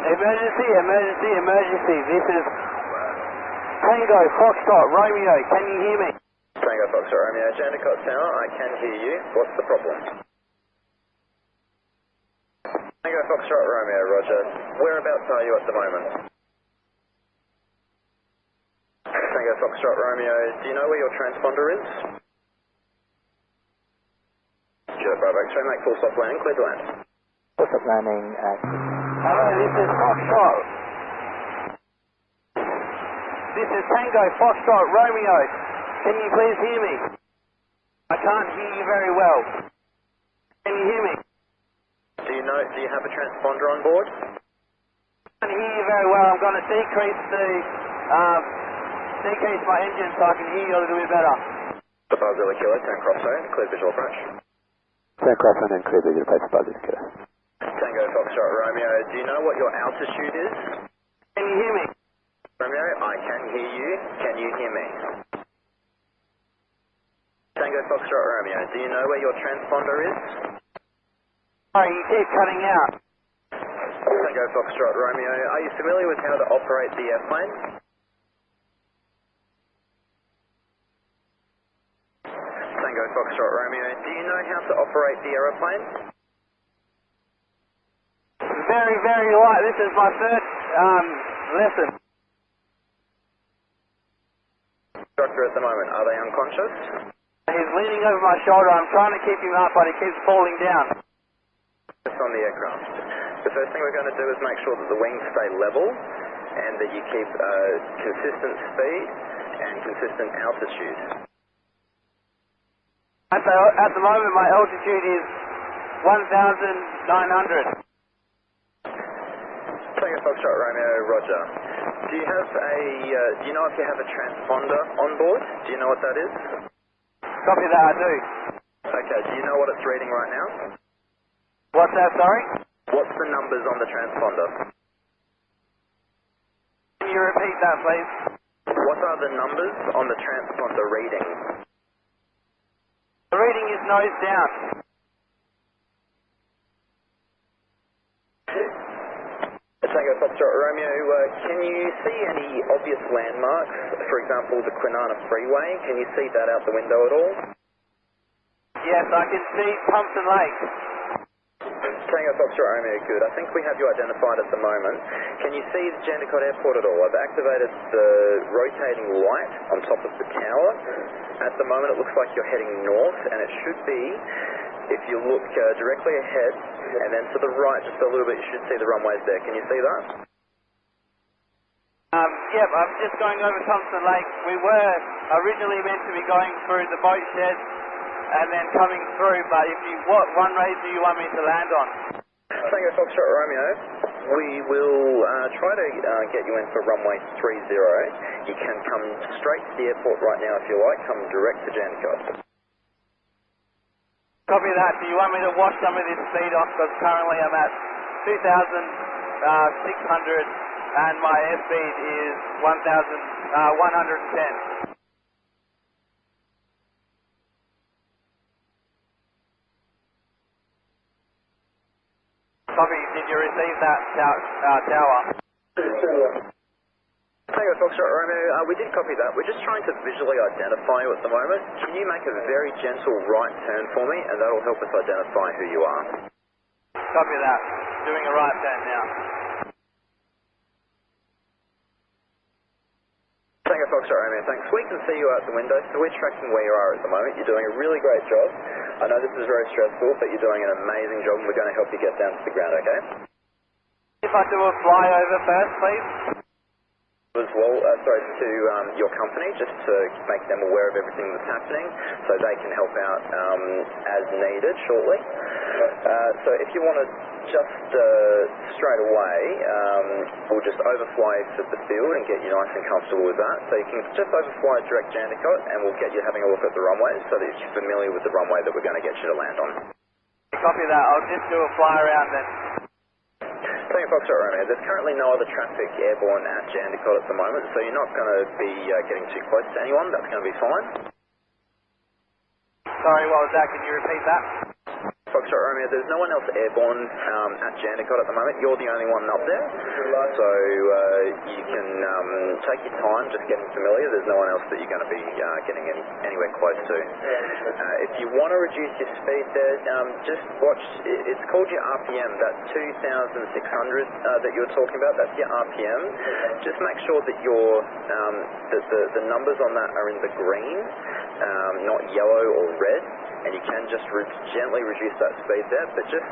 Emergency, emergency, emergency. This is Tango Foxtrot Romeo. Can you hear me? Tango Foxtrot Romeo, Jandakot Tower, I can hear you. What's the problem? Tango Foxtrot Romeo, roger. Whereabouts are you at the moment? Tango Foxtrot Romeo, do you know where your transponder is? Sure, Bravo X-ray, make full soft landing, clear to land. Full soft landing at... Hello, this is Foxtrot. This is Tango Foxtrot Romeo. Can you please hear me? I can't hear you very well. Can you hear me? Do you have a transponder on board? I can't hear you very well. I'm going to decrease my engine so I can hear you a little bit better. Buzzilla Kilo, turn crosswind, clear visual approach. Turn crosswind and clear visual approach, Buzzilla Kilo. Tango Foxtrot Romeo, do you know what your altitude is? Can you hear me? Romeo, I can hear you. Can you hear me? Tango Foxtrot Romeo, do you know where your transponder is? Sorry, you keep cutting out. Tango Foxtrot Romeo, are you familiar with how to operate the airplane? Tango Foxtrot Romeo, do you know how to operate the aeroplane? Very, very light. This is my first lesson. Instructor at the moment, are they unconscious? He's leaning over my shoulder. I'm trying to keep him up, but he keeps falling down. Just on the aircraft. The first thing we're going to do is make sure that the wings stay level and that you keep consistent speed and consistent altitude. At the moment, my altitude is 1,900. Tango Foxtrot Romeo, roger. Do you know if you have a transponder on board? Do you know what that is? Copy that, I do. Okay, do you know what it's reading right now? What's that, sorry? What's the numbers on the transponder? Can you repeat that, please? What are the numbers on the transponder reading? The reading is nose down. Tango Foxtrot Romeo, can you see any obvious landmarks? For example, the Kwinana Freeway. Can you see that out the window at all? Yes, I can see Thompson Lake. Tango Foxtrot Romeo, good. I think we have you identified at the moment. Can you see the Jandakot Airport at all? I've activated the rotating light on top of the tower. At the moment it looks like you're heading north, and it should be, if you look directly ahead and then to the right just a little bit, you should see the runways there. Can you see that? Yep, I'm just going over Thompson Lake. We were originally meant to be going through the boat shed and then coming through, but what runway do you want me to land on? Tango Foxtrot Romeo, we will try to get you in for runway 30. You can come straight to the airport right now if you like, come direct to Jandakot. Copy that. Do you want me to wash some of this speed off? Because currently I'm at 2,600 and my airspeed is 1,110. Copy. Did you receive that tower? Tango Foxtrot Romeo, we did copy that. We're just trying to visually identify you at the moment. Can you make a very gentle right turn for me, and that'll help us identify who you are? Copy that. Doing a right turn now. Tango Foxtrot Romeo, thanks. We can see you out the window, so we're tracking where you are at the moment. You're doing a really great job. I know this is very stressful, but you're doing an amazing job, and we're going to help you get down to the ground, okay? If I do a flyover first, please. As well, to your company, just to make them aware of everything that's happening, so they can help out as needed shortly. So if you want to just straight away, we'll just overfly to the field and get you nice and comfortable with that. So you can just overfly direct Jandakot, and we'll get you having a look at the runways so that you're familiar with the runway that we're going to get you to land on. Copy that. I'll just do a fly around then. Tango Foxtrot Romeo, there's currently no other traffic airborne at Jandakot at the moment, so you're not going to be getting too close to anyone. That's going to be fine. Sorry, what was that? Can you repeat that? Foxtrot Romeo, there's no one else airborne at Jandakot at the moment. You're the only one up there. So you can take your time just getting familiar. There's no one else that you're going to be getting anywhere close to. If you want to reduce your speed there, just watch, it's called your RPM, that 2,600 that you were talking about, that's your RPM. Just make sure that the numbers on that are in the green, not yellow or red. And you can just gently reduce that speed there, but just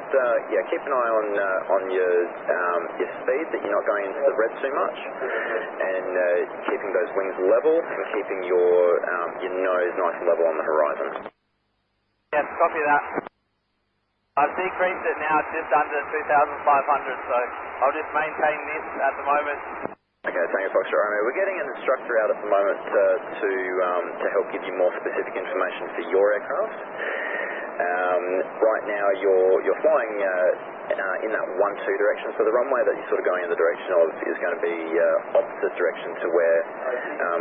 keep an eye on your speed, that you're not going into the red too much, and keeping those wings level and keeping your nose nice and level on the horizon. Yes, copy that. I've decreased it now just under 2,500, so I'll just maintain this at the moment. Okay, Tango Foxtrot Romeo. We're getting an instructor out at the moment to help give you more specific information for your aircraft. Right now you're flying in that 1-2 direction, so the runway that you're sort of going in the direction of is going to be opposite direction to where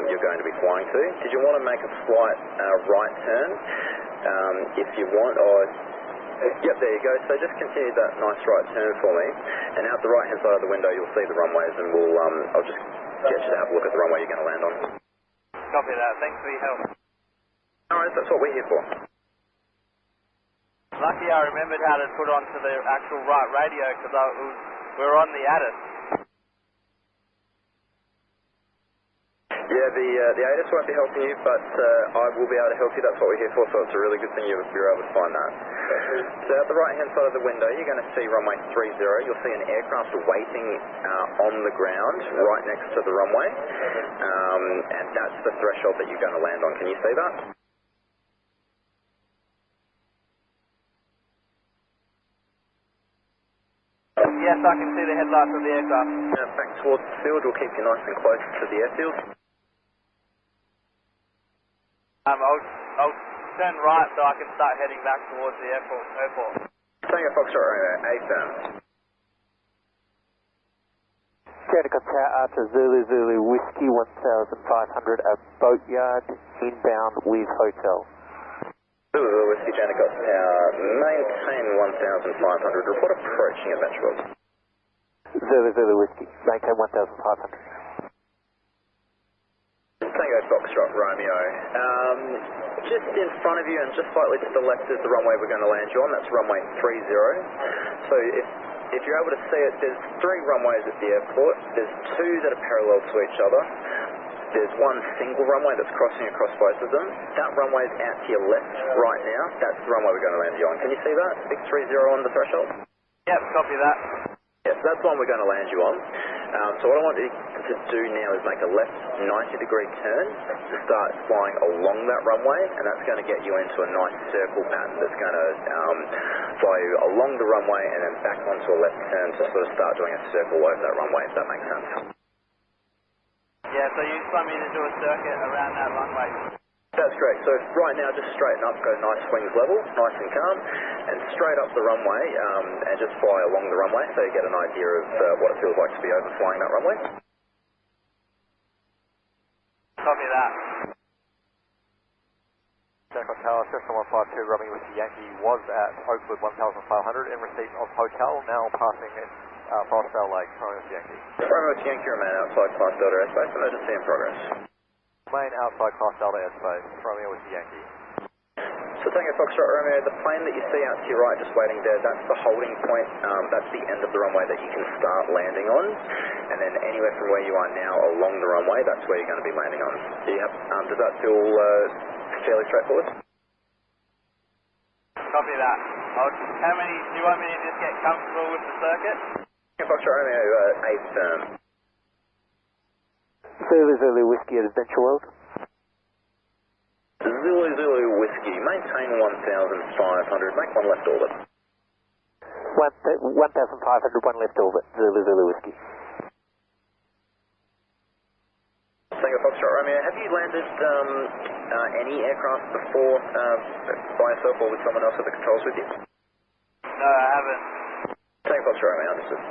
you're going to be flying to. Did you want to make a slight right turn? If you want, or yep, there you go. So just continue that nice right turn for me, and out the right hand side of the window you'll see the runways, and I'll just get you to have a look at the runway you're going to land on. Copy that. Thanks for your help. Alright, that's what we're here for. Lucky I remembered how to put onto the actual right radio, because we were on the ATC. Yeah, the ATC won't be helping you, but I will be able to help you. That's what we're here for, so it's a really good thing you're able to find that. So at the right hand side of the window you're going to see runway 30. You'll see an aircraft waiting on the ground right next to the runway, and that's the threshold that you're going to land on. Can you see that? Yes, I can see the headlights of the aircraft. Back towards the field, we'll keep you nice and close to the airfield. I'll turn right so I can start heading back towards the airport. Tango Foxtrot Romeo, A-firm. Jandakot Tower Archer Zulu Zulu Whiskey 1500 at Boatyard, inbound with hotel. Zulu Zulu Whiskey Jandakot Tower, maintain 1500, report approaching at Venture. Zulu Zulu Whiskey, maintain 1500. Tango Foxtrot Romeo. Just in front of you and just slightly to the left is the runway we're going to land you on. That's runway 30. So if you're able to see it, there's 3 runways at the airport. There's 2 that are parallel to each other. There's one single runway that's crossing across both of them. That runway's out to your left right now. That's the runway we're going to land you on. Can you see that? Big 30 on the threshold? Yep, copy that. Yes, that's the one we're going to land you on. So what I want you to do now is make a left 90-degree turn to start flying along that runway, and that's going to get you into a nice circle pattern that's going to fly you along the runway and then back onto a left turn to sort of start doing a circle over that runway, if that makes sense. Yeah, so you just want me to do a circuit around that runway? That's correct. So right now just straighten up, go nice wings level, nice and calm, and straight up the runway and just fly along the runway so you get an idea of what it feels like to be overflying that runway. Copy that. Jandakot Tower, Cessna 152, Romeo Whiskey Yankee was at Oakwood 1500 in receipt of hotel, now passing in Forestdale Lake, Romeo Whiskey Yankee. Romeo Whiskey Yankee, remain outside Class Delta airspace, emergency in progress. Plane outside Class Delta airspace, Romeo Whiskey Yankee. So Tango Foxtrot Romeo, the plane that you see out to your right just waiting there, that's the holding point, that's the end of the runway that you can start landing on, and then anywhere from where you are now along the runway, that's where you're going to be landing on. Does that feel fairly straightforward? Copy that. Do you want me to just get comfortable with the circuit? Tango Foxtrot Romeo, A-firm. Zulu Zulu Whiskey at Adventure World. Zulu Zulu Whiskey, maintain 1500, make one left orbit. 1500, one left orbit, Zulu Zulu Whiskey. Tango Foxtrot Romeo, have you landed any aircraft before by yourself or with someone else at the controls with you? No, I haven't. Tango Foxtrot Romeo, understood.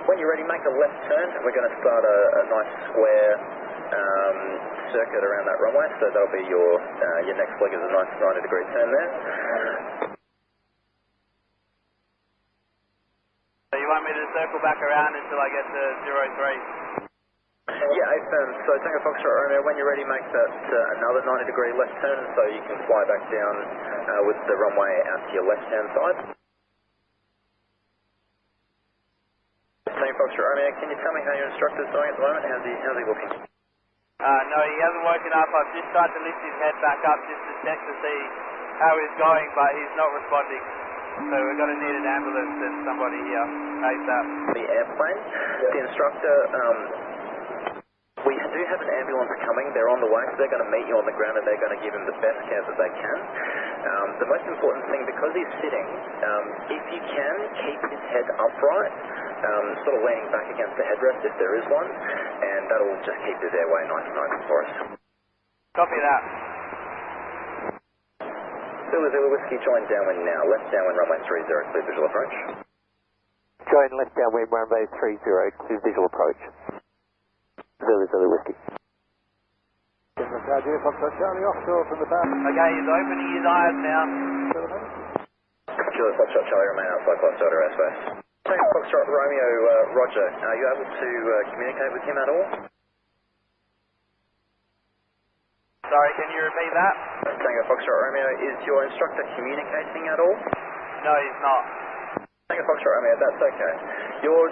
When you're ready, make a left turn, and we're going to start a nice square circuit around that runway, so that'll be your next leg is a nice 90-degree turn there. circle back around until I get to 03. Yeah, affirm. So Tango Foxtrot Romeo, when you're ready, make that another 90-degree left turn so you can fly back down with the runway out to your left-hand side. Tango Foxtrot Romeo, can you tell me how your instructor's doing at the moment? How's he looking? No, he hasn't woken up. I've just tried to lift his head back up just to check to see how he's going, but he's not responding. So we're going to need an ambulance and somebody here ASAP. The airplane, the instructor, we do have an ambulance coming. They're on the way, so they're going to meet you on the ground and they're going to give him the best care that they can. The most important thing, because he's sitting, if you can, keep his head upright, sort of leaning back against the headrest if there is one, and that'll just keep his airway nice and open for us. Copy that. Zulu Whiskey, join downwind now. Left downwind runway 30, clear visual approach. Join left downwind runway 30, clear visual approach. Zulu Whiskey. Charlie offshore from the back. Okay, he's opening his eyes now. Julius Foxtrot Charlie, remain outside Class Delta airspace. Tango Foxtrot Romeo, Roger, are you able to communicate with him at all? Sorry, can you repeat that? Tango Foxtrot Romeo, is your instructor communicating at all? No, he's not. Tango Foxtrot Romeo, that's okay.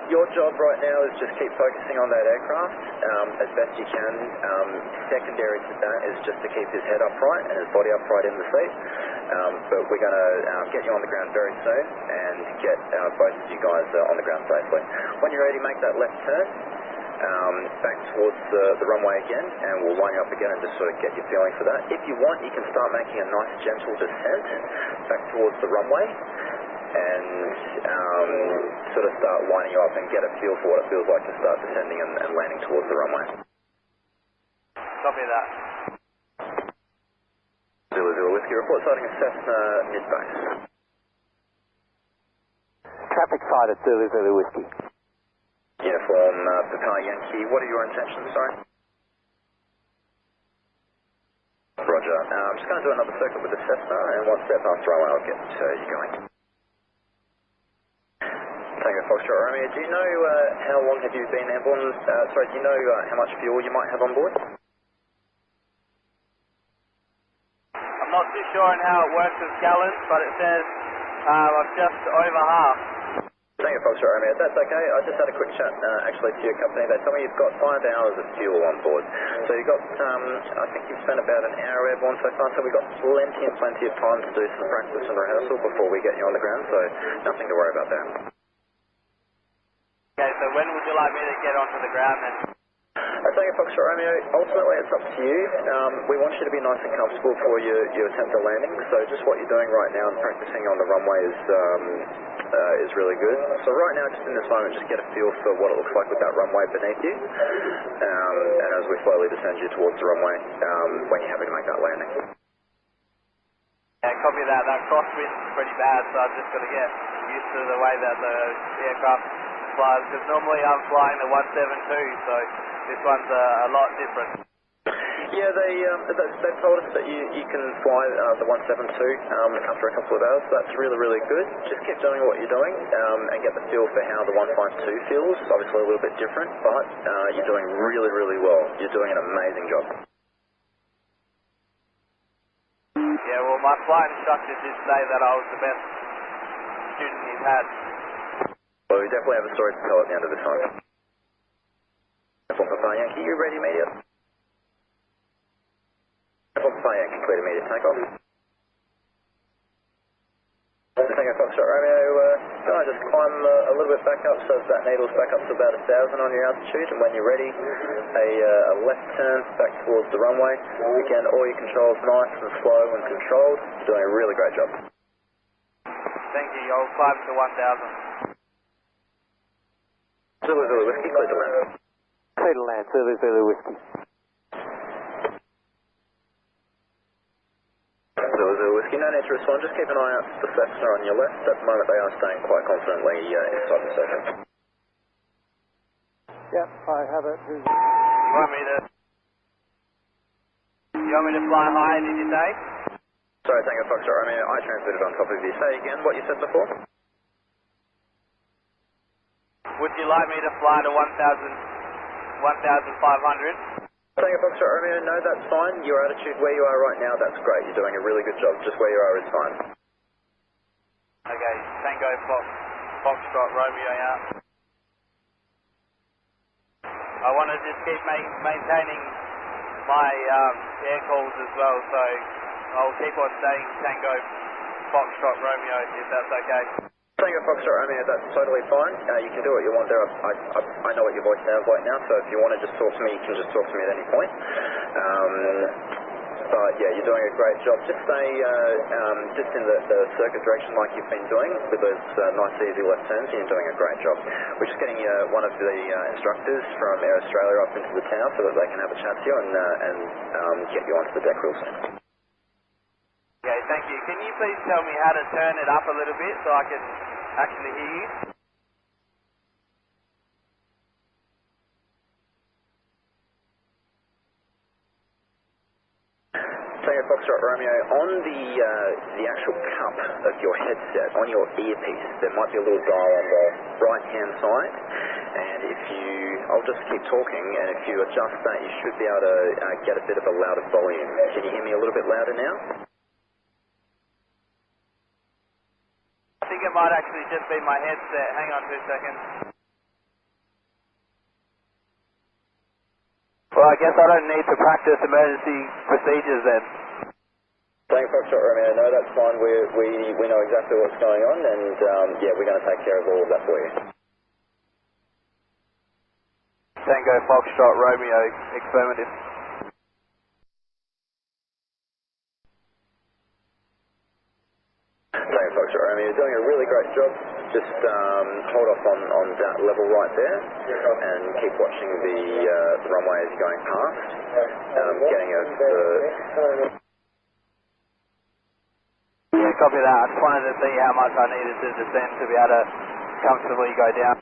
Your job right now is just keep focusing on that aircraft as best you can. Secondary to that is just to keep his head upright and his body upright in the seat. But we're going to get you on the ground very soon and get both of you guys on the ground safely. When you're ready, make that left turn back towards the runway again, and we'll line you up again and just sort of get your feeling for that. If you want, you can start making a nice gentle descent back towards the runway and sort of start lining you up and get a feel for what it feels like to start descending and landing towards the runway. Copy that. Zulu Whiskey, report sighting a Cessna mid-base. Traffic sighted, Zulu Whiskey. Uniform Papa Yankee, what are your intentions, sorry? Roger. I'm just going to do another circuit with the Cessna, and once they're past the runway, I'll get you going. Tango Foxtrot Romeo, do you know how long have you been airborne? Do you know how much fuel you might have on board? I'm not too sure on how it works with gallons, but it says I'm just over half. Tango Foxtrot Romeo, that's okay. I just had a quick chat actually to your company. They told me you've got 5 hours of fuel on board. So you've got, I think you've spent about an hour airborne so far, so we've got plenty of time to do some practice and rehearsal before we get you on the ground, so nothing to worry about there. Okay, so when would you like me to get onto the ground then? Tango Foxtrot Romeo, ultimately it's up to you. We want you to be nice and comfortable for your attempt at landing, so just what you're doing right now and practicing on the runway is really good. So right now, just in this moment, just get a feel for what it looks like with that runway beneath you, and as we slowly descend you towards the runway, when you're happy to make that landing. Yeah, copy that. That crosswind's pretty bad, so I've just got to get used to the way that the aircraft flies, because normally I'm flying the 172, so this one's a lot different. Yeah, they've told us that you can fly the 172 after a couple of hours, so that's really, really good. Just keep doing what you're doing and get the feel for how the 152 feels. Obviously a little bit different, but you're doing really, really well. You're doing an amazing job. Yeah, well, my flight instructor did say that I was the best student he's had. Well, we definitely have a story to tell at the end of this time. Papa Yankee, you ready, immediate? Papa Yankee, clear immediate takeoff. Tango Foxtrot Romeo, can I just climb a little bit back up so that needle's back up to about 1,000 on your altitude, and when you're ready, a left turn back towards the runway. Again, all your controls nice and slow and controlled. You're doing a really great job. Thank you. I'll climb to 1,000. Zulu Whiskey, clear to land. Clear to land, Zulu Whiskey. Zulu Whiskey, no need to respond. Just keep an eye out for the Cessna on your left. At the moment, they are staying quite confidently inside the circuit. Yep, I have it. You want me to fly high, did you say? Sorry, Tango Foxtrot Romeo, I transmitted on top of you. Say again what you said before. Would you like me to fly to 1,500? Tango Foxtrot Romeo, no, that's fine. Your attitude where you are right now, that's great. You're doing a really good job. Just where you are is fine. Okay, Tango Foxtrot Romeo out. I want to just keep maintaining my air calls as well, so I'll keep on saying Tango Foxtrot Romeo if that's okay. Tango Foxtrot Romeo, that's totally fine. You can do what you want there. I know what your voice sounds like now, so if you want to just talk to me, you can just talk to me at any point. But yeah, you're doing a great job. Just stay just in the circuit direction like you've been doing with those nice easy left turns, and you're doing a great job. We're just getting one of the instructors from Air Australia up into the tower so that they can have a chat to you and get you onto the deck real soon. Okay, thank you. Can you please tell me how to turn it up a little bit so I can actually hear you? Tango Foxtrot Romeo, on the actual cup of your headset, on your earpiece, there might be a little dial on the right-hand side, and I'll just keep talking, and if you adjust that, you should be able to get a bit of a louder volume. Can you hear me a little bit louder now? I think it might actually just be my headset. Hang on 2 seconds. Well, I guess I don't need to practice emergency procedures then. Tango Foxtrot Romeo, no, that's fine. We know exactly what's going on, and yeah, we're going to take care of all of that for you. Tango Foxtrot Romeo, affirmative. Tango Foxtrot Romeo, you're doing a really great job. Just hold off on that level right there and keep watching the runway as you're going past. Getting Yeah, copy that. I just wanted to see how much I needed to descend to be able to comfortably go down.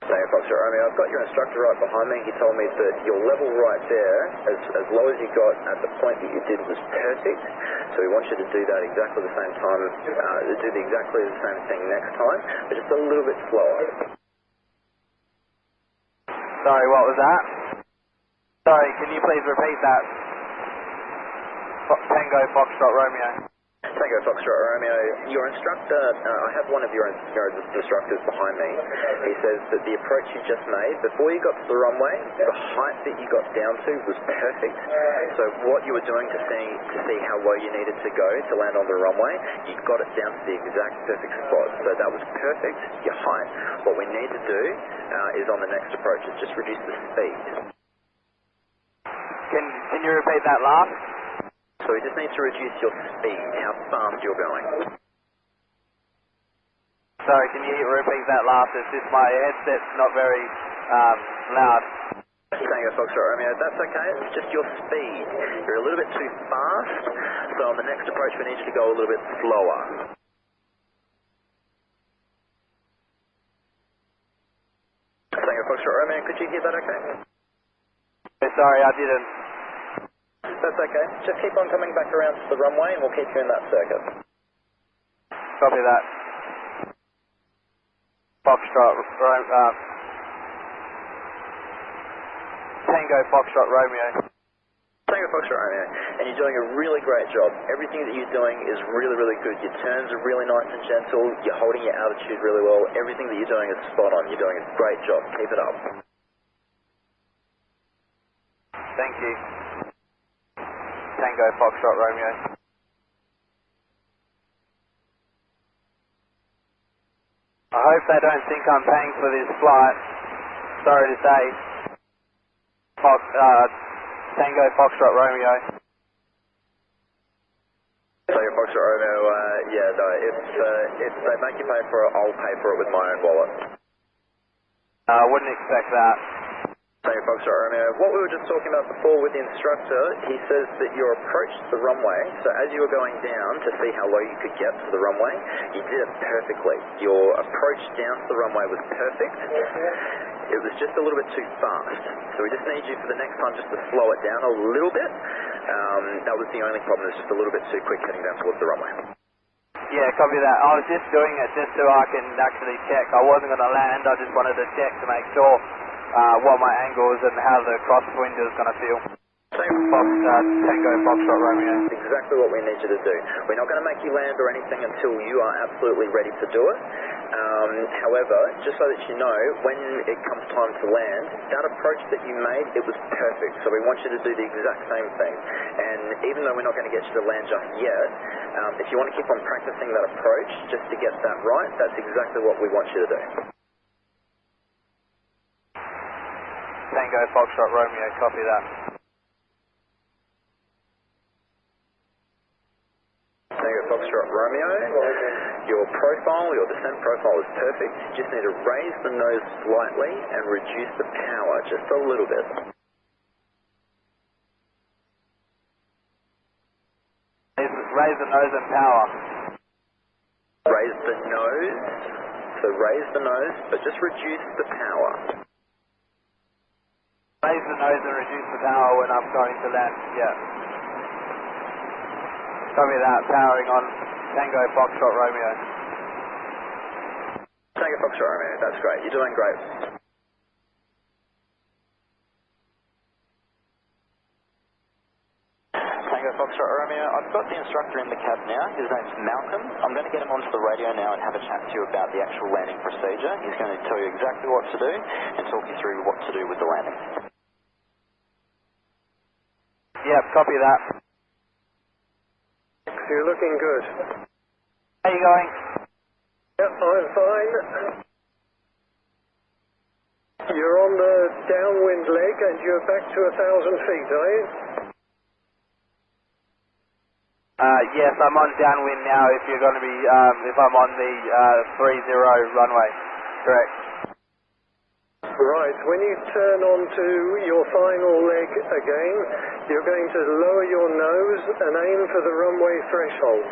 Tango Foxtrot Romeo, I've got your instructor right behind me. He told me that your level right there, as low as you got at the point that you did, was perfect. So we want you to do that exactly the same time, do exactly the same thing next time, but just a little bit slower. Sorry, what was that? Sorry, can you please repeat that? Tango Foxtrot Romeo. Tango Foxtrot Romeo, your instructor, I have one of your instructors behind me. He says that the approach you just made, before you got to the runway, the height that you got down to was perfect. So what you were doing to see how low you needed to go to land on the runway, you got it down to the exact perfect spot. So that was perfect, your height. What we need to do is on the next approach is just reduce the speed. Can you repeat that last? So we just need to reduce your speed, how fast you're going. Sorry, can you repeat that last? It's just my headset's not very loud. Tango Foxtrot Romeo, that's okay, it's just your speed. You're a little bit too fast, so on the next approach we need you to go a little bit slower. Tango Foxtrot Romeo, could you hear that okay? Sorry, I didn't. That's okay. Just keep on coming back around to the runway and we'll keep you in that circuit. Copy that. Foxtrot, Tango Foxtrot Romeo. Tango Foxtrot Romeo, and you're doing a really great job. Everything that you're doing is really, really good. Your turns are really nice and gentle. You're holding your altitude really well. Everything that you're doing is spot on. You're doing a great job. Keep it up. Thank you. Tango Foxtrot Romeo. I hope they don't think I'm paying for this flight. Sorry to say. Tango Foxtrot Romeo. Tango Foxtrot Romeo, yeah, no, if they make you pay for it, I'll pay for it with my own wallet. I wouldn't expect that. Tango Foxtrot Romeo, what we were just talking about before with the instructor, he says that your approach to the runway, so as you were going down to see how low you could get to the runway, you did it perfectly. Your approach down to the runway was perfect. It was just a little bit too fast. So we just need you for the next time just to slow it down a little bit. That was the only problem, it's just a little bit too quick heading down towards the runway. Yeah, copy that. I was just doing it just so I can actually check. I wasn't going to land, I just wanted to check to make sure what my angle is and how the crosswind is going to feel. Tango Foxtrot Romeo. Exactly what we need you to do. We're not going to make you land or anything until you are absolutely ready to do it. However, just so that you know, when it comes time to land, that approach that you made, it was perfect. So we want you to do the exact same thing. And even though we're not going to get you to land just yet, if you want to keep on practicing that approach just to get that right, that's exactly what we want you to do. Tango Foxtrot Romeo, copy that. Tango Foxtrot Romeo, your profile, your descent profile is perfect. You just need to raise the nose slightly and reduce the power just a little bit. Raise the nose and power. Raise the nose, so raise the nose, but just reduce the power. Raise the nose and reduce the power when I'm going to land, yeah. Copy that, powering on Tango Foxtrot Romeo. Tango Foxtrot Romeo, that's great. You're doing great. Tango Foxtrot Romeo, I've got the instructor in the cab now. His name's Malcolm. I'm going to get him onto the radio now and have a chat to you about the actual landing procedure. He's going to tell you exactly what to do and talk you through what to do with the landing. Yep, copy that. You're looking good. How are you going? Yep, I'm fine. You're on the downwind leg and you're back to 1,000 feet, are you? Yes, I'm on downwind now if you're going to be, if I'm on the 30 runway, correct. Right, when you turn onto your final leg again, you're going to lower your nose and aim for the runway threshold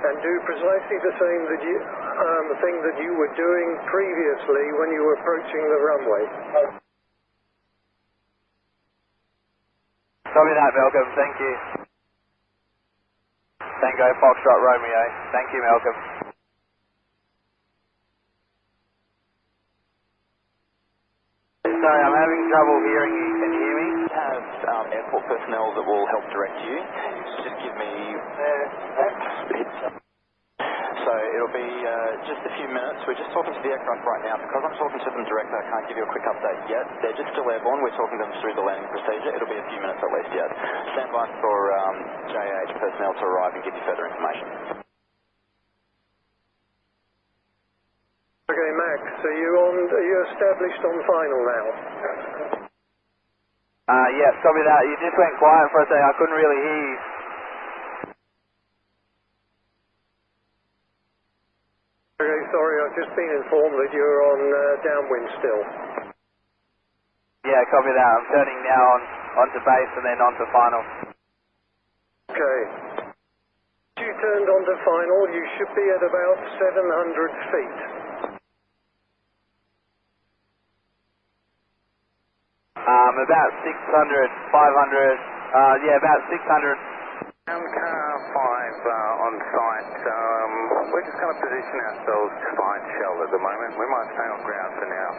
and do precisely the same thing that you were doing previously when you were approaching the runway. Copy that, Malcolm, thank you. Tango Foxtrot Romeo, thank you, Malcolm. Sorry, I'm having trouble hearing you. Can you hear me? We have airport personnel that will help direct you. Just give me... So it'll be just a few minutes. We're just talking to the aircraft right now. Because I'm talking to them directly, I can't give you a quick update yet. They're just still airborne. We're talking them through the landing procedure. It'll be a few minutes at least yet. Stand by for JH personnel to arrive and give you further information. Okay, Max, are you established on final now? Yeah, copy that. You just went quiet for a second. I couldn't really hear you. Okay, sorry, I've just been informed that you're on downwind still. Yeah, copy that. I'm turning now onto base and then onto final. Okay. If you turned onto final, you should be at about 700 feet. About 600, 500, yeah, about 600. Car 5 on site. We're just going to position ourselves to find shell at the moment. We might stay on ground for now.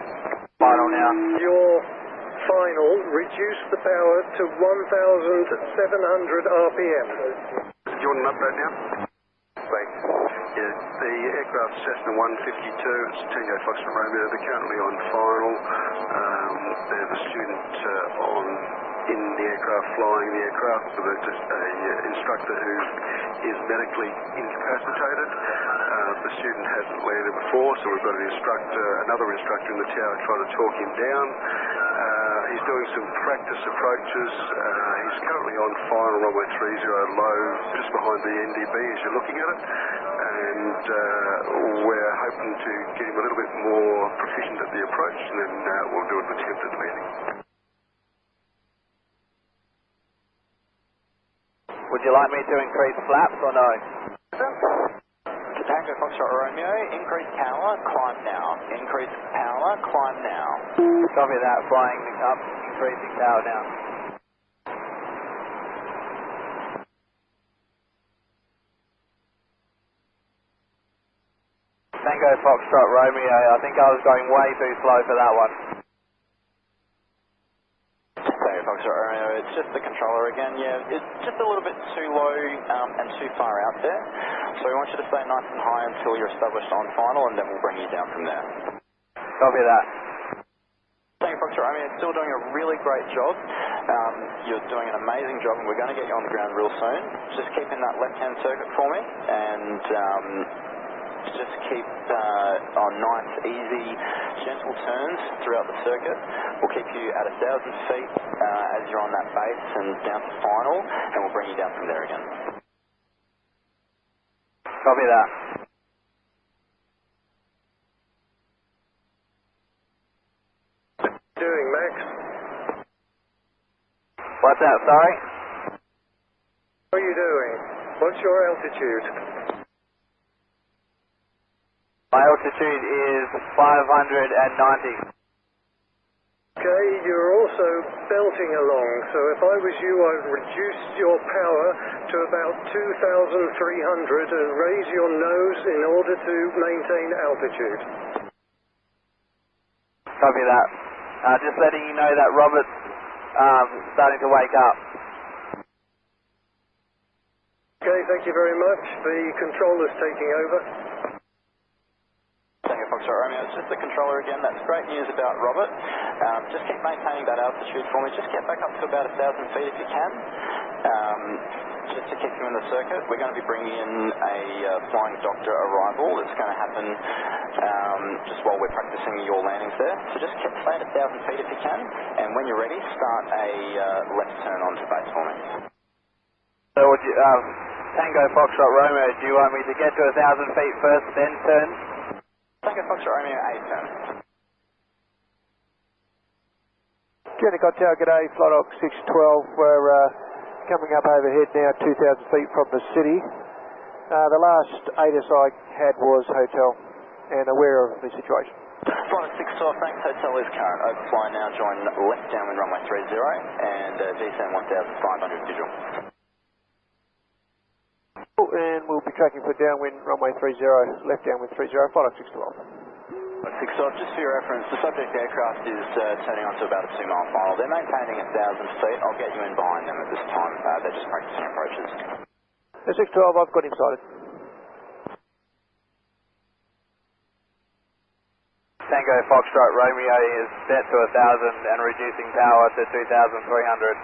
Final now. Your final, reduce the power to 1,700 RPM. Do you want an update now? Wait. Yeah, the aircraft Cessna 152, it's Tango Foxtrot Romeo, they're currently on final. There's a student in the aircraft flying the aircraft with an instructor who is medically incapacitated. The student hasn't landed before, so we've got another instructor in the tower trying to talk him down. He's doing some practice approaches. He's currently on final runway 30 low, just behind the NDB as you're looking at it. And we're hoping to get him a little bit more proficient at the approach, and then we'll do an attempt at landing. Would you like me to increase flaps or no? Tango Foxtrot Romeo, increase power, climb now. Increase power, climb now. Copy that, flying up, increasing power now. Tango Foxtrot Romeo, I think I was going way too slow for that one. Tango Foxtrot Romeo, it's just the controller again. Yeah, it's just a little bit too low and too far out there. So we want you to stay nice and high until you're established on final, and then we'll bring you down from there. Copy that. Tango Foxtrot Romeo, still doing a really great job. You're doing an amazing job, and we're going to get you on the ground real soon. Just keep in that left-hand circuit for me, and just keep on nice, easy, gentle turns throughout the circuit. We'll keep you at 1,000 feet as you're on that base and down to final, and we'll bring you down from there again. Copy that. Doing, Max? What's that, sorry? What are you doing? What's your altitude? My altitude is 590. Okay, you're also belting along, so if I was you, I'd reduce your power to about 2,300 and raise your nose in order to maintain altitude. Copy that. Just letting you know that Robert's starting to wake up. Okay, thank you very much. The controller's taking over. Tango Foxtrot Romeo, it's just the controller again. That's great news about Robert. Just keep maintaining that altitude for me. Just get back up to about 1,000 feet if you can. Just to keep you in the circuit. We're going to be bringing in a flying doctor arrival that's going to happen just while we're practicing your landings there. So just stay at 1,000 feet if you can, and when you're ready, start a left turn onto base for me. So would you, Tango Foxtrot Romeo, do you want me to get to 1,000 feet first, then turn? Tango Foxtrot Romeo, 8 turn. Jandakot Tower, g'day, Flight 612, we're coming up overhead now 2,000 feet from the city. The last ATC I had was hotel, and aware of the situation. Flight 612, thanks, hotel is current, overfly now, join left downwind runway 30 and descend 1,500 visual. And we'll be tracking for downwind runway 30, left downwind 30, Flight 612. 612, just for your reference, the subject aircraft is turning onto about a 2-mile final. They're maintaining 1,000 feet. I'll get you in behind them at this time. They're just practicing approaches. 612, I've got him sighted. Tango Foxtrot Romeo is set to 1,000 and reducing power to 2,300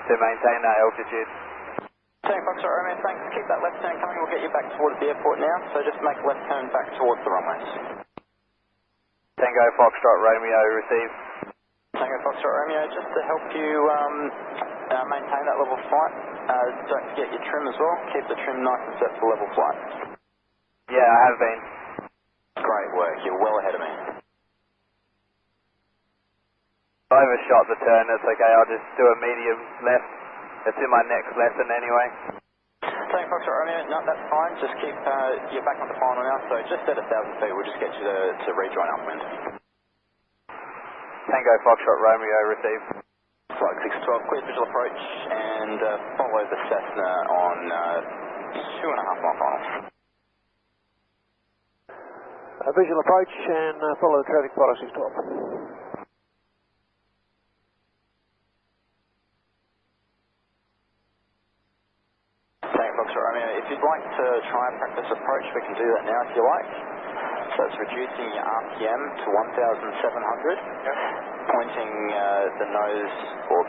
to maintain that altitude. Tango Foxtrot Romeo, thanks. Keep that left turn coming. We'll get you back towards the airport now. So just make a left turn back towards the runways. Tango Foxtrot Romeo, receive. Tango Foxtrot Romeo, just to help you maintain that level flight, don't forget your trim as well. Keep the trim nice and set for level flight. Yeah, I have been. Great work, you're well ahead of me. I overshot the turn, that's okay, I'll just do a medium left. It's in my next lesson anyway. Tango Foxtrot Romeo, no, that's fine. Just keep, you're back on the final now, so just at 1,000 feet, we'll just get you to rejoin upwind. Tango Foxtrot Romeo, receive. Flight 612, clear visual approach, and follow the Cessna on 2.5-mile final. Visual approach and follow the traffic, Flight 612. If you'd like to try and practice approach, we can do that now if you like. So it's reducing your RPM to 1,700, pointing the nose or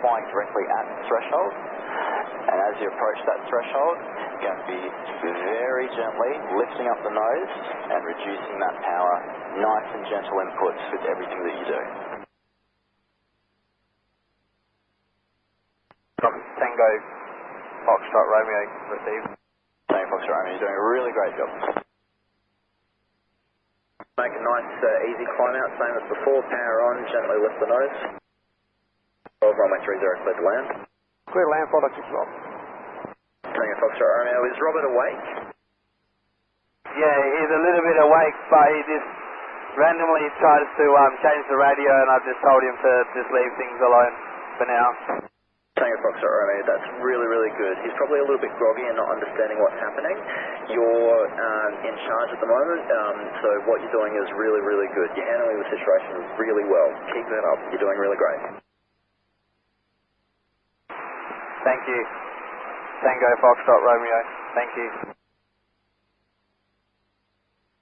flying directly at the threshold. And as you approach that threshold, you're going to be very gently lifting up the nose and reducing that power. Nice and gentle inputs with everything that you do. Tango Foxtrot Romeo, receive. Tango Foxtrot Romeo, you're doing a really great job. Make a nice easy climb out, same as before. Power on, gently lift the nose. Runway 30, clear to land. Clear to land, Flight 612. Tango Foxtrot Romeo, is Robert awake? Yeah, he's a little bit awake, but he just randomly tries to change the radio, and I've just told him to just leave things alone for now. Tango Foxtrot Romeo, that's really, really good. He's probably a little bit groggy and not understanding what's happening. You're in charge at the moment, so what you're doing is really, really good. You're handling the situation really well. Keep that up. You're doing really great. Thank you. Tango Foxtrot Romeo. Thank you.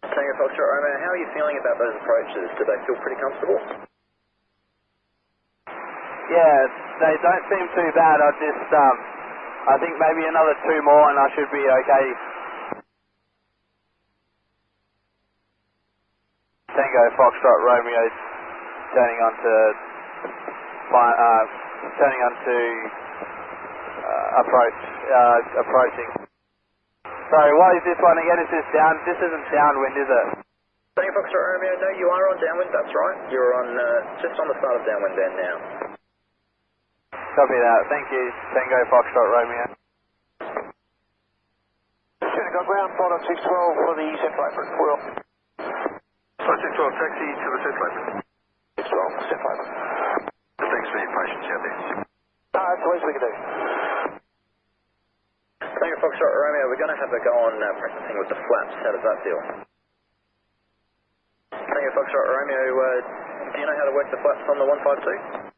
Tango Foxtrot Romeo, how are you feeling about those approaches? Do they feel pretty comfortable? Yeah, they don't seem too bad. I think maybe another 2 more and I should be okay. Tango Foxtrot Romeo turning on to approaching. Sorry, what is this one again? Is this down? This isn't downwind, is it? Tango Foxtrot Romeo, no, you are on downwind, that's right. You're on just on the start of downwind bend now. Copy that. Thank you. Tango Foxtrot Romeo. Jandakot ground, flight on 612 for the central apron. We're off. Flight 612, taxi to the central apron. 612, central apron. Thanks for your patience out there. That's the least we can do. Tango Foxtrot Romeo, we're going to have a go on practicing with the flaps. How does that feel? Tango Foxtrot Romeo, do you know how to work the flaps on the 152?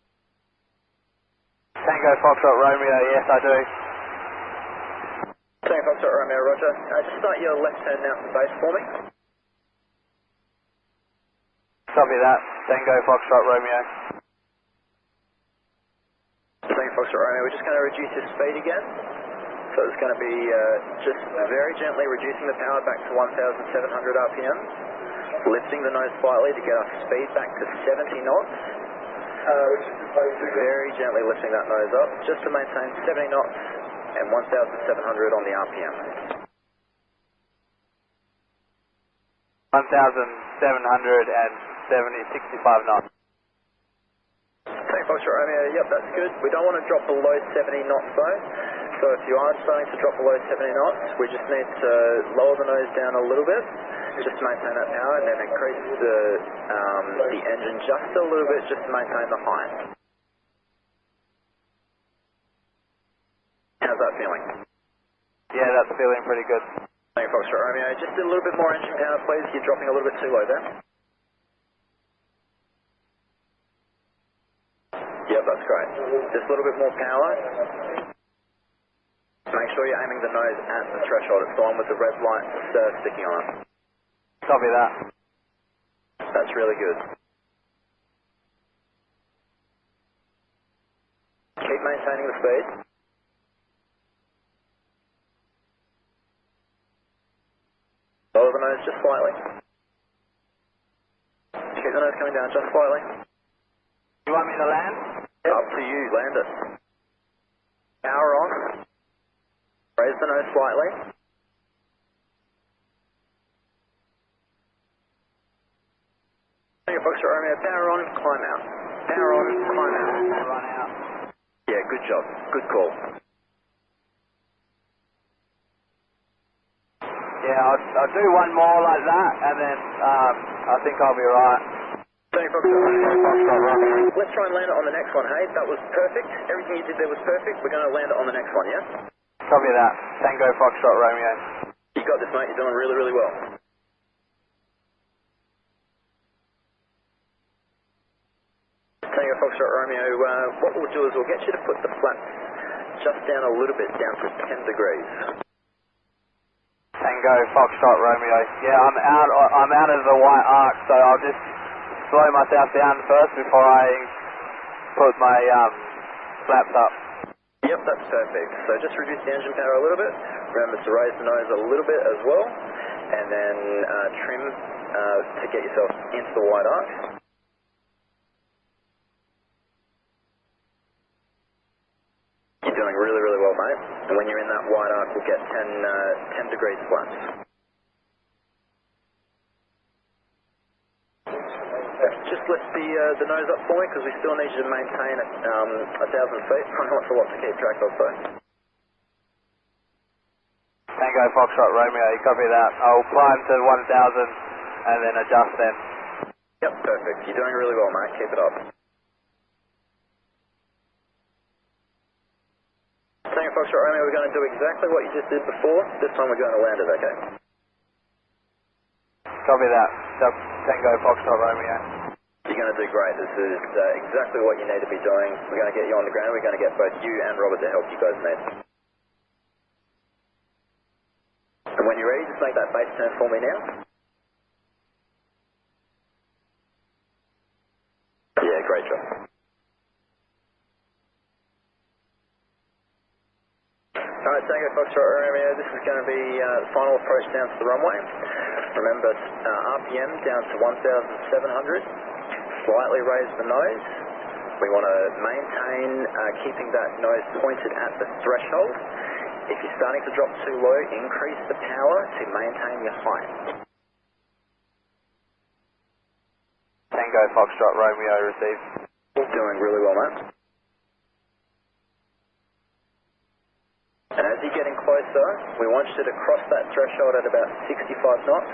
Tango Foxtrot Romeo, yes I do. Tango Foxtrot Romeo, roger. Just start your left turn out to base for me. Copy that. Tango Foxtrot Romeo. Tango Foxtrot Romeo, we're just going to reduce your speed again. So it's going to be just very gently reducing the power back to 1,700 RPM. Lifting the nose slightly to get our speed back to 70 knots. Very gently lifting that nose up, just to maintain 70 knots and 1,700 on the RPM. 1,765 knots. Tango Foxtrot Romeo, yep, that's good. We don't want to drop below 70 knots though. So if you are starting to drop below 70 knots, we just need to lower the nose down a little bit, just to maintain that power, and then increase the engine just a little bit, just to maintain the height. How's that feeling? Yeah, that's feeling pretty good. Tango Foxtrot Romeo, just a little bit more engine power please. You're dropping a little bit too low there. Yep, that's great. Just a little bit more power. Make sure you're aiming the nose at the threshold. It's the one with the red light sticking on it. Copy that. That's really good. Keep maintaining the speed. Lower the nose just slightly. Keep the nose coming down just slightly. You want me to land? Up to you, land it. Power on. Raise the nose slightly. Tango Foxtrot Romeo, power on, climb out. Power on, climb out. Run out. Yeah, good job. Good call. Yeah, I'll do one more like that, and then I think I'll be right. Tango Foxtrot Romeo. Let's try and land it on the next one, hey? That was perfect. Everything you did there was perfect. We're going to land it on the next one, yeah? Copy that. Tango Foxtrot Romeo. You got this, mate. You're doing really, really well. Tango Foxtrot Romeo, what we'll do is we'll get you to put the flaps just down a little bit, down to 10 degrees. Tango Foxtrot Romeo. Yeah, I'm out of the white arc, so I'll just slow myself down first before I put my flaps up. Yep, that's perfect. So just reduce the engine power a little bit. Remember to raise the nose a little bit as well, and then trim to get yourself into the white arc. You're doing really, really well, mate. And when you're in that white arc, we'll get 10 degrees flaps. Just lift the nose up for me, because we still need you to maintain 1,000 feet. I know it's a lot to keep track of, though. Tango Foxtrot Romeo, you copy that. I'll climb to 1,000 and then adjust then. Yep, perfect. You're doing really well, mate. Keep it up. Foxtrot Romeo, we're going to do exactly what you just did before. This time we're going to land it, okay? Copy that. Tango Foxtrot Romeo. You're going to do great. This is exactly what you need to be doing. We're going to get you on the ground. We're going to get both you and Robert the help you guys need. And when you're ready, just make that base turn for me now. Yeah, great job. Alright, Tango Foxtrot Romeo, this is going to be the final approach down to the runway. Remember, RPM down to 1,700. Slightly raise the nose. We want to maintain keeping that nose pointed at the threshold. If you're starting to drop too low, increase the power to maintain your height. Tango Foxtrot Romeo received. Doing really well, mate. And as you're getting closer, we want you to cross that threshold at about 65 knots.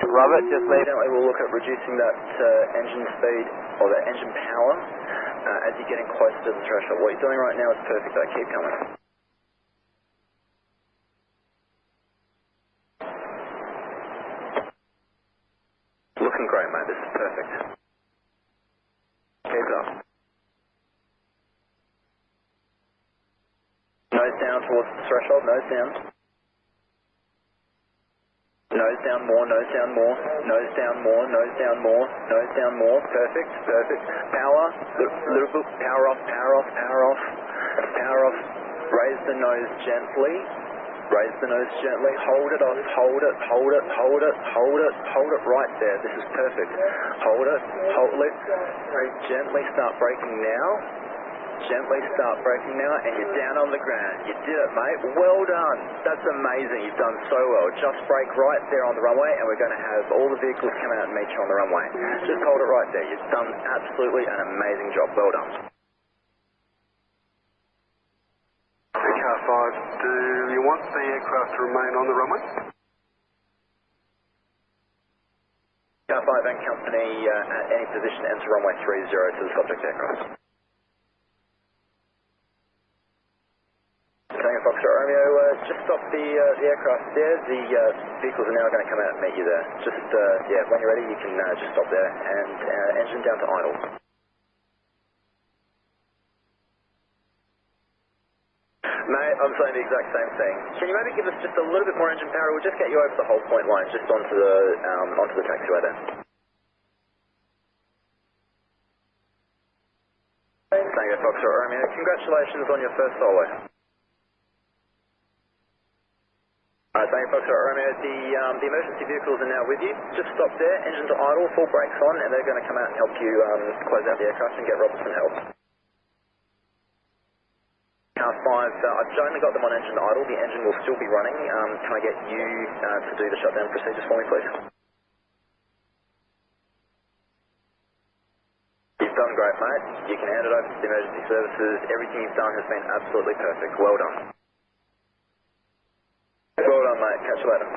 Robert, just leave. We'll look at reducing that engine speed or that engine power as you're getting closer to the threshold. What you're doing right now is perfect, though. Keep coming. Looking great, mate. This is perfect. Keep it up. Nose down towards the threshold. Nose down. Nose down more, nose down more, nose down more, nose down more, nose down more. Perfect, perfect. Power, little bit, power off, power off, power off, power off. Raise the nose gently, raise the nose gently. Hold it off, hold it, hold it, hold it, hold it, hold it right there. This is perfect. Hold it, hold it. Gently start braking now. Gently start braking now, and you're down on the ground. You did it, mate. Well done. That's amazing. You've done so well. Just brake right there on the runway, and we're going to have all the vehicles come out and meet you on the runway. Just hold it right there. You've done absolutely an amazing job. Well done. Car 5, do you want the aircraft to remain on the runway? Car 5 and company at any position enter runway 30 to the subject aircraft. Tango Foxtrot Romeo, just stop the aircraft there. The vehicles are now going to come out and meet you there. Just, yeah, when you're ready, you can just stop there and engine down to idle. Mate, I'm saying the exact same thing. Can you maybe give us just a little bit more engine power? We'll just get you over the whole point line, just onto the taxiway there. Tango Foxtrot Romeo, congratulations on your first solo. Alright, Tango Foxtrot Romeo, the emergency vehicles are now with you. Just stop there, engine to idle, full brakes on, and they're going to come out and help you close out the aircraft and get Robertson help. Car 5, I've only got them on engine to idle. The engine will still be running. Can I get you to do the shutdown procedures for me, please? You've done great, mate. You can hand it over to the emergency services. Everything you've done has been absolutely perfect. Well done. Well done, mate. Catch you later.